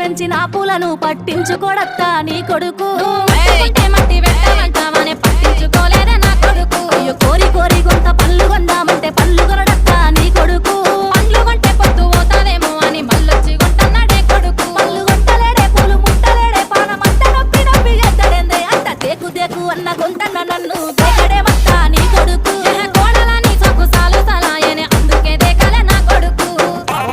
పెంచిన పూలను పట్టించుకోడత్తా నీ కొడుకు మట్టి పెట్టమంటావనే పట్టించుకోలేదే నా కొడుకు అయ్యో కోరి కోరి కొంత పళ్ళు కొందామంటే పళ్ళు కొనడా